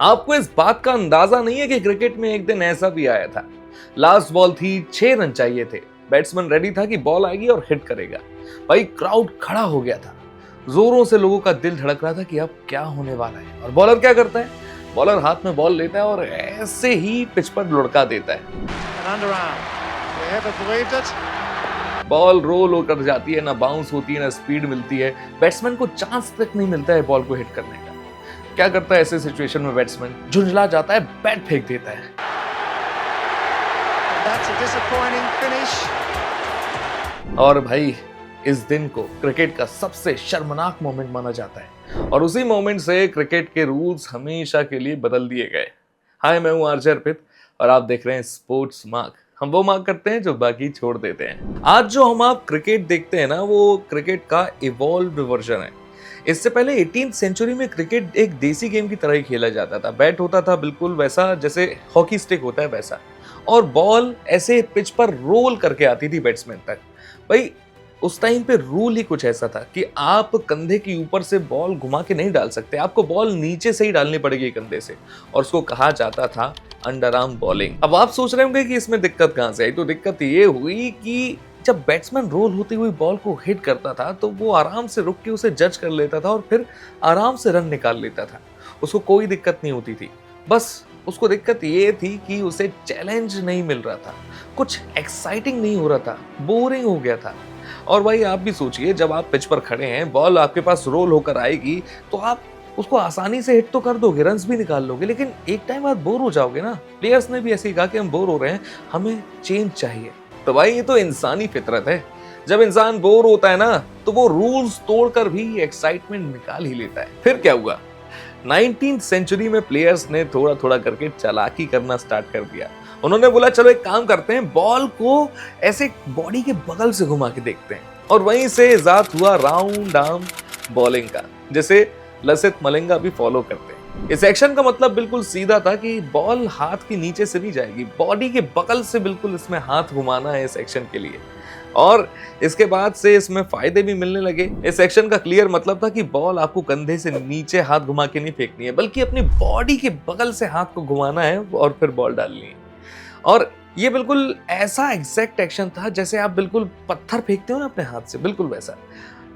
आपको इस बात का अंदाजा नहीं है कि क्रिकेट में एक दिन ऐसा भी आया था। लास्ट बॉल थी, 6 रन चाहिए थे। बैट्समैन रेडी था कि बॉल आएगी और हिट करेगा। भाई क्राउड खड़ा हो गया था, जोरों से लोगों का दिल धड़क रहा था कि अब क्या होने वाला है। और बॉलर क्या करता है? बॉलर हाथ में बॉल लेता है और ऐसे ही पिच पर लुढ़का देता है। बॉल रोल होकर जाती है, ना बाउंस होती है, ना स्पीड मिलती है। बैट्समैन को चांस तक नहीं मिलता है बॉल को हिट करने का। क्या करता है ऐसे सिचुएशन में? बैट्समैन झुंझला जाता है, बैट फेंक देता है। और भाई इस दिन को क्रिकेट का सबसे शर्मनाक मोमेंट माना जाता है और उसी मोमेंट से क्रिकेट के रूल्स हमेशा के लिए बदल दिए गए। हाय, मैं हूं आरजे अर्पित और आप देख रहे हैं स्पोर्ट्स मार्क। हम वो मार्क करते हैं जो बाकी छोड़ देते हैं। आज जो हम आप क्रिकेट देखते हैं ना, वो क्रिकेट का इवॉल्व्ड वर्जन है। इससे पहले 18वीं सेंचुरी में क्रिकेट एक देसी गेम की तरह ही खेला जाता था। बैट होता था बिल्कुल वैसा जैसे हॉकी स्टिक होता है वैसा, और बॉल ऐसे पिच पर रोल करके आती थी बैट्समैन तक। भाई उस टाइम पे रूल ही कुछ ऐसा था कि आप कंधे के ऊपर से बॉल घुमा के नहीं डाल सकते, आपको बॉल नीचे से ही डालनी पड़ेगी कंधे से, और उसको कहा जाता था अंडर आर्म बॉलिंग। अब आप सोच रहे होंगे कि इसमें दिक्कत कहां से आई? तो दिक्कत ये हुई कि जब बैट्समैन रोल होती हुई बॉल को हिट करता था तो वो आराम से रुक के उसे जज कर लेता था और फिर आराम से रन निकाल लेता था। उसको कोई दिक्कत नहीं होती थी। बस उसको दिक्कत ये थी कि उसे चैलेंज नहीं मिल रहा था, कुछ एक्साइटिंग नहीं हो रहा था, बोरिंग हो गया था। और भाई आप भी सोचिए, जब आप पिच पर खड़े हैं, बॉल आपके पास रोल होकर आएगी तो आप उसको आसानी से हिट तो कर दोगे, रन्स भी निकाल लोगे, लेकिन एक टाइम बाद बोर हो जाओगे ना। प्लेयर्स ने भी ऐसे ही कहा कि हम बोर हो रहे हैं, हमें चेंज चाहिए। तो भाई ये तो इंसानी फितरत है। जब इंसान बोर होता है ना तो वो रूल्स तोड़कर भी एक्साइटमेंट निकाल ही लेता है। फिर क्या हुआ? 19वीं सेंचुरी में प्लेयर्स ने थोड़ा थोड़ा करके चालाकी करना स्टार्ट कर दिया। उन्होंने बोला चलो एक काम करते हैं, बॉल को ऐसे बॉडी के बगल से घुमा के देखते हैं। और वहीं से इजाद हुआ राउंड आर्म बॉलिंग का, जिसे लसित मलिंगा भी फॉलो करते हैं। इस एक्शन का मतलब बिल्कुल सीधा था कि बॉल हाथ के नीचे से नहीं जाएगी, बॉडी के बगल से बिल्कुल इसमें हाथ घुमाना है इस एक्शन के लिए। और इसके बाद से इसमें फायदे भी मिलने लगे। इस एक्शन का क्लियर मतलब था कि बॉल आपको कंधे से नीचे हाथ घुमा के नहीं फेंकनी है, बल्कि अपनी बॉडी के बगल से हाथ को घुमाना है और फिर बॉल डालनी है। और ये बिल्कुल ऐसा एग्जैक्ट एक्शन था जैसे आप बिल्कुल पत्थर फेंकते हो ना अपने हाथ से, बिल्कुल वैसा।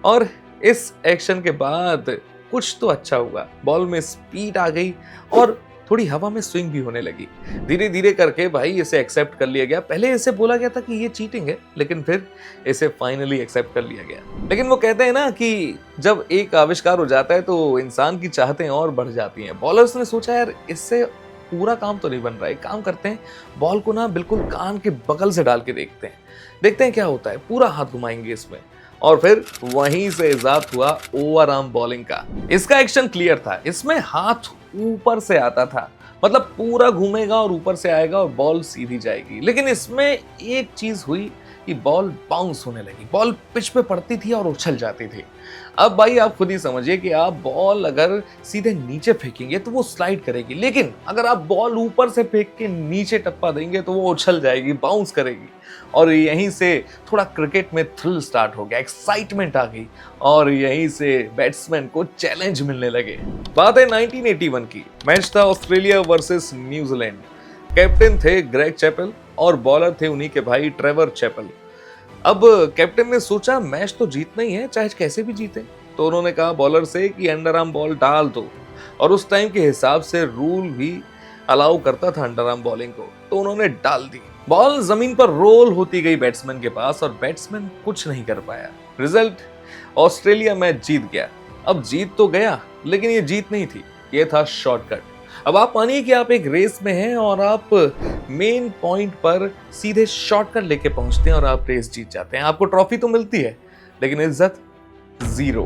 और इस एक्शन के बाद कुछ तो अच्छा हुआ, बॉल में स्पीड आ गई और थोड़ी हवा में स्विंग भी होने लगी। धीरे धीरे करके भाई इसे एक्सेप्ट कर लिया गया। पहले इसे बोला गया था कि ये चीटिंग है, लेकिन फिर इसे फाइनली एक्सेप्ट कर लिया गया। लेकिन वो कहते हैं ना कि जब एक आविष्कार हो जाता है तो इंसान की चाहतें और बढ़ जाती हैं। बॉलर्स ने सोचा यार इससे पूरा काम तो नहीं बन रहा है, काम करते हैं, बॉल को ना बिल्कुल कान के बगल से डाल के देखते हैं क्या होता है। पूरा हाथ घुमाएंगे इसमें, और फिर वहीं से इजाद हुआ ओवर आर्म बॉलिंग का। इसका एक्शन क्लियर था, इसमें हाथ ऊपर से आता था, मतलब पूरा घूमेगा और ऊपर से आएगा और बॉल सीधी जाएगी। लेकिन इसमें एक चीज हुई कि बॉल बाउंस होने लगी, बॉल पिच पे पड़ती थी और उछल जाती थी। अब भाई आप खुद ही समझिए कि आप बॉल अगर सीधे नीचे फेंकेंगे तो वो स्लाइड करेगी, लेकिन अगर आप बॉल ऊपर से फेंक के नीचे टप्पा देंगे तो वो उछल जाएगी, बाउंस करेगी। और यहीं से थोड़ा क्रिकेट में थ्रिल स्टार्ट हो गया, एक्साइटमेंट आ गई, और यहीं से बैट्समैन को चैलेंज मिलने लगे। बात है 1981 की। मैच था ऑस्ट्रेलिया वर्सेस न्यूजीलैंड। कैप्टन थे ग्रेग चैपल और बॉलर थे उन्हीं के भाई ट्रेवर चैपल। अब कैप्टन ने सोचा मैच तो जीतना ही है, चाहे कैसे भी जीते। तो उन्होंने कहा बॉलर से कि अंडर आर्म बॉल डाल दो, और उस टाइम के हिसाब से रूल भी अलाउ करता था अंडर आर्म बॉलिंग को, तो उन्होंने डाल दी। बॉल जमीन पर रोल होती गई बैट्समैन के पास और बैट्समैन कुछ नहीं कर पाया। रिजल्ट, ऑस्ट्रेलिया मैच जीत गया। अब जीत तो गया, लेकिन ये जीत नहीं थी, ये था शॉर्टकट। अब आप मानिए कि आप एक रेस में हैं और आप मेन पॉइंट पर सीधे शॉर्टकट लेके पहुंचते हैं और आप रेस जीत जाते हैं। आपको ट्रॉफी तो मिलती है, लेकिन इज्जत जीरो।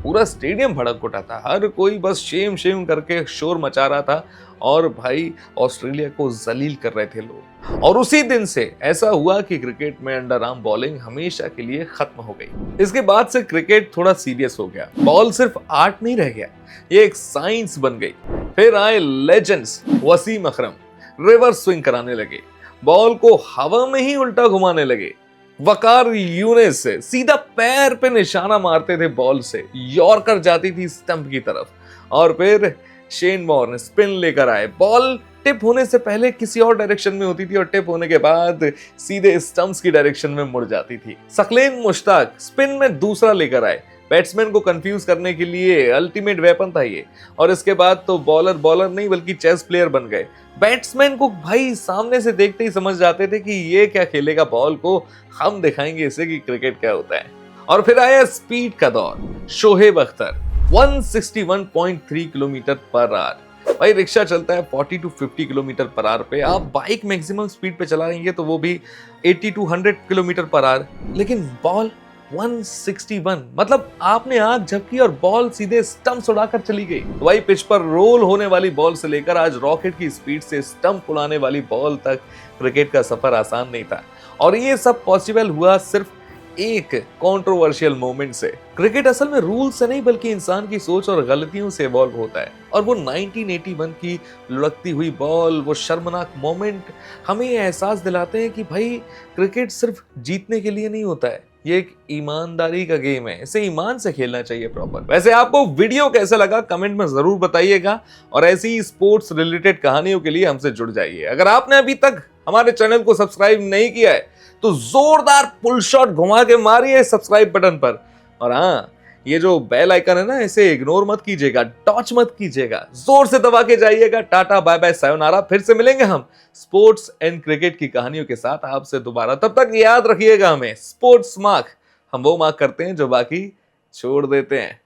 पूरा स्टेडियम भड़क उठा था, हर कोई बस शेम शेम करके शोर मचा रहा था, और भाई ऑस्ट्रेलिया को जलील कर रहे थे लोग। और उसी दिन से ऐसा हुआ कि क्रिकेट में अंडर आर्म बॉलिंग हमेशा के लिए खत्म हो गई। इसके बाद से क्रिकेट थोड़ा सीरियस हो गया। बॉल सिर्फ आर्ट नहीं रह गया, ये एक साइंस बन गई। फिर आए लेजेंड्स, वसीम अकरम, रिवर्स स्विंग कराने लगे, बॉल को हवा में ही उल्टा घुमाने लगे। वकार यूनिस से सीधा पैर पे निशाना मारते थे बॉल से, यॉर्कर जाती थी स्टंप की तरफ। और फिर शेन वॉर्न स्पिन लेकर आए, बॉल टिप होने से पहले किसी और डायरेक्शन में होती थी और टिप होने के बाद सीधे स्टंप्स की डायरेक्शन में मुड़ जाती थी। सकलेन मुश्ताक स्पिन में दूसरा लेकर आए, बैट्समैन को कंफ्यूज करने के लिए अल्टीमेट वेपन था ये। और इसके बाद तो बॉलर बॉलर नहीं बल्कि चेस प्लेयर बन गए। बैट्समैन को भाई सामने से देखते ही समझ जाते थे कि ये क्या खेलेगा बॉल को, हम दिखाएंगे इसे कि क्रिकेट क्या होता है। और फिर आया स्पीड का दौर। Shoaib Akhtar 161.3 kilometre per hour. भाई रिक्शा चलता है 40 to 50 किलोमीटर पर आवर पे, आप बाइक मैक्सिमम स्पीड पे चलाएंगे तो वो भी 80 to 100 किलोमीटर पर आवर, लेकिन बॉल 161, मतलब आपने आंख झपकी और बॉल सीधे स्टंप्स उड़ाकर चली गई। तो भाई पिच पर रोल होने वाली बॉल से लेकर आज रॉकेट की स्पीड से स्टंप उड़ाने वाली बॉल तक क्रिकेट का सफर आसान नहीं था। और ये सब पॉसिबल हुआ सिर्फ एक कंट्रोवर्शियल मोमेंट से। क्रिकेट असल में रूल से नहीं बल्कि इंसान की सोच और गलतियों से इवॉल्व होता है। और वो 1981 की लुढ़कती हुई बॉल, वो शर्मनाक मोमेंट हमें ये एहसास दिलाते हैं कि भाई क्रिकेट सिर्फ जीतने के लिए नहीं होता है, ये एक ईमानदारी का गेम है, इसे ईमान से खेलना चाहिए प्रॉपर। वैसे आपको वीडियो कैसा लगा कमेंट में जरूर बताइएगा और ऐसी ही स्पोर्ट्स रिलेटेड कहानियों के लिए हमसे जुड़ जाइए। अगर आपने अभी तक हमारे चैनल को सब्सक्राइब नहीं किया है तो जोरदार पुल शॉट घुमा के मारिए सब्सक्राइब बटन पर। और हाँ, ये जो बेल आइकन है ना, इसे इग्नोर मत कीजिएगा, टच मत कीजिएगा, जोर से दबा के जाइएगा। टाटा बाय बाय सायोनारा, फिर से मिलेंगे हम स्पोर्ट्स एंड क्रिकेट की कहानियों के साथ आपसे दोबारा। तब तक याद रखिएगा हमें स्पोर्ट्स मार्क, हम वो मार्क करते हैं जो बाकी छोड़ देते हैं।